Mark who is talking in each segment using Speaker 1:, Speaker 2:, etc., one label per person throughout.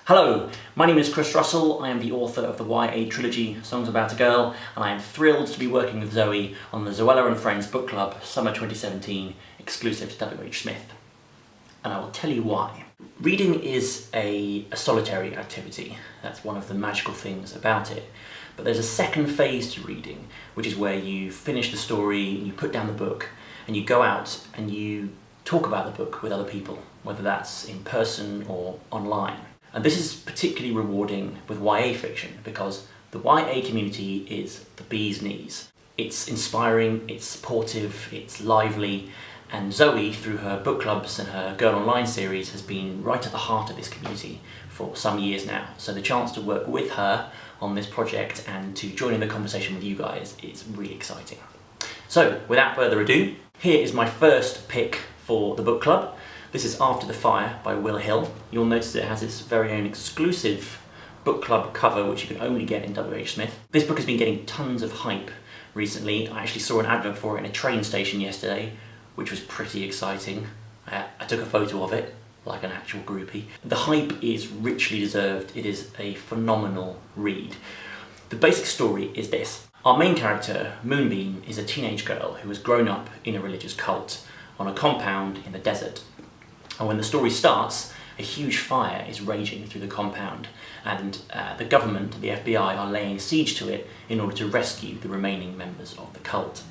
Speaker 1: Hello, my name is Chris Russell. I am the author of the YA trilogy, Songs About a Girl, and I am thrilled to be working with Zoe on the Zoella and Friends book club, Summer 2017, exclusive to WH Smith. And I will tell you why. Reading is a solitary activity. That's one of the magical things about it. But there's a second phase to reading, which is where you finish the story, you put down the book, and you go out and you talk about the book with other people, whether that's in person or online. And this is particularly rewarding with YA fiction because the YA community is the bee's knees. It's inspiring, it's supportive, it's lively, and Zoe, through her book clubs and her Girl Online series, has been right at the heart of this community for some years now. So the chance to work with her on this project and to join in the conversation with you guys is really exciting. So, without further ado, here is my first pick for the book club. This is After the Fire by Will Hill. You'll notice it has its very own exclusive book club cover, which you can only get in WH Smith. This book has been getting tons of hype recently. I actually saw an advert for it in a train station yesterday, which was pretty exciting. I took a photo of it, like an actual groupie. The hype is richly deserved. It is a phenomenal read. The basic story is this. Our main character, Moonbeam, is a teenage girl who has grown up in a religious cult on a compound in the desert. And when the story starts, a huge fire is raging through the compound, and the government, the FBI, are laying siege to it in order to rescue the remaining members of the cult.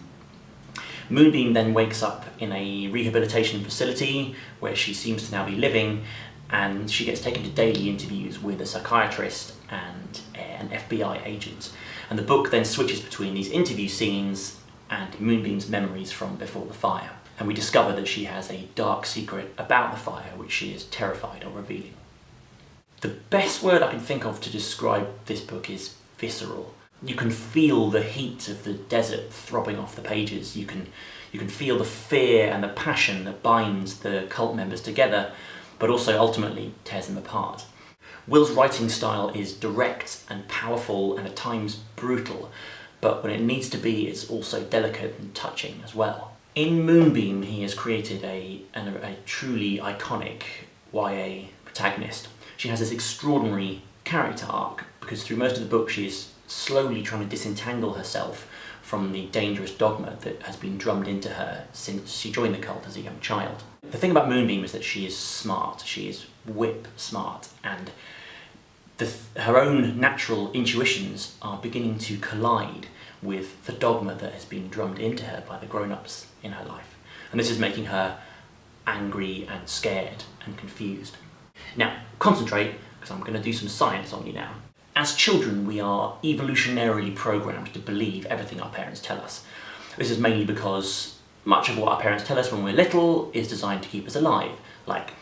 Speaker 1: Moonbeam then wakes up in a rehabilitation facility where she seems to now be living, and she gets taken to daily interviews with a psychiatrist and an FBI agent. And the book then switches between these interview scenes and Moonbeam's memories from before the fire. And we discover that she has a dark secret about the fire which she is terrified of revealing. The best word I can think of to describe this book is visceral. You can feel the heat of the desert throbbing off the pages. You can feel the fear and the passion that binds the cult members together, but also ultimately tears them apart. Will's writing style is direct and powerful and at times brutal, but when it needs to be, it's also delicate and touching as well. In Moonbeam, he has created a truly iconic YA protagonist. She has this extraordinary character arc because through most of the book she is slowly trying to disentangle herself from the dangerous dogma that has been drummed into her since she joined the cult as a young child. The thing about Moonbeam is that she is smart, she is whip smart, and her own natural intuitions are beginning to collide with the dogma that has been drummed into her by the grown-ups in her life. And this is making her angry and scared and confused. Now, concentrate, because I'm going to do some science on you now. As children, we are evolutionarily programmed to believe everything our parents tell us. This is mainly because much of what our parents tell us when we're little is designed to keep us alive, like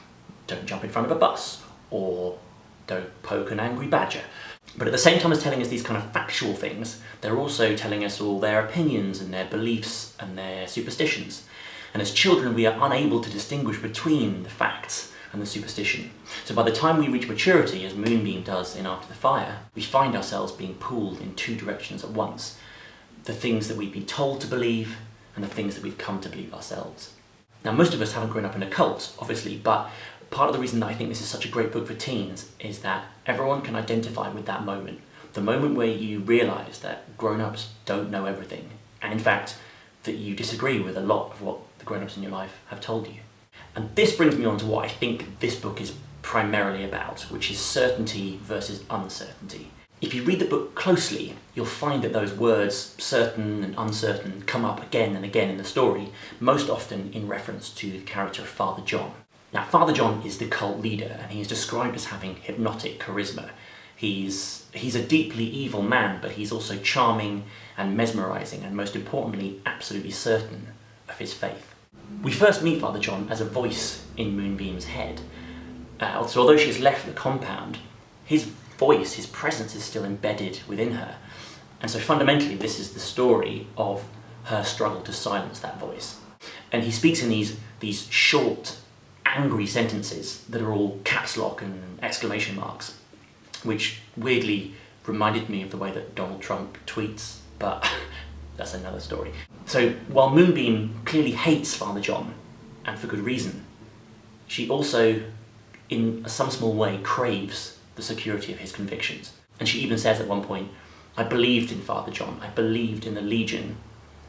Speaker 1: don't jump in front of a bus, or don't poke an angry badger. But at the same time as telling us these kind of factual things, they're also telling us all their opinions and their beliefs and their superstitions. And as children, we are unable to distinguish between the facts and the superstition. So by the time we reach maturity, as Moonbeam does in After the Fire, we find ourselves being pulled in two directions at once. The things that we've been told to believe and the things that we've come to believe ourselves. Now, most of us haven't grown up in a cult, obviously, but part of the reason that I think this is such a great book for teens is that everyone can identify with that moment. The moment where you realise that grown-ups don't know everything, and in fact, that you disagree with a lot of what the grown-ups in your life have told you. And this brings me on to what I think this book is primarily about, which is certainty versus uncertainty. If you read the book closely, you'll find that those words, certain and uncertain, come up again and again in the story, most often in reference to the character of Father John. Now, Father John is the cult leader, and he is described as having hypnotic charisma. He's a deeply evil man, but he's also charming and mesmerising, and most importantly, absolutely certain of his faith. We first meet Father John as a voice in Moonbeam's head. So although she has left the compound, his voice, his presence is still embedded within her. And so fundamentally, this is the story of her struggle to silence that voice. And he speaks in these short, angry sentences that are all caps lock and exclamation marks, which weirdly reminded me of the way that Donald Trump tweets, but that's another story. So while Moonbeam clearly hates Father John, and for good reason, she also, in some small way, craves the security of his convictions. And she even says at one point, "I believed in Father John, I believed in the Legion,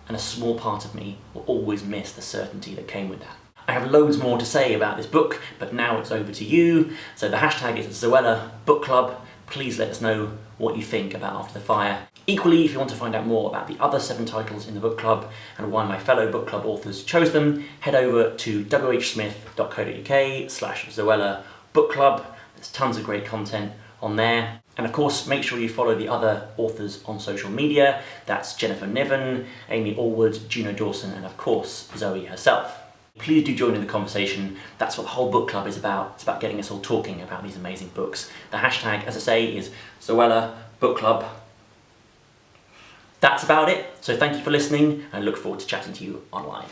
Speaker 1: and a small part of me will always miss the certainty that came with that." I have loads more to say about this book, but now it's over to you. So the hashtag is Zoella Book Club. Please let us know what you think about After the Fire. Equally, if you want to find out more about the other 7 titles in the book club and why my fellow book club authors chose them, head over to whsmith.co.uk/Zoella Book Club. There's tons of great content on there. And of course, make sure you follow the other authors on social media. That's Jennifer Niven, Amy Allwood, Juno Dawson, and of course, Zoe herself. Please do join in the conversation. That's what the whole book club is about. It's about getting us all talking about these amazing books. The hashtag, as I say, is Zoella Book Club. That's about it. So thank you for listening, and I look forward to chatting to you online.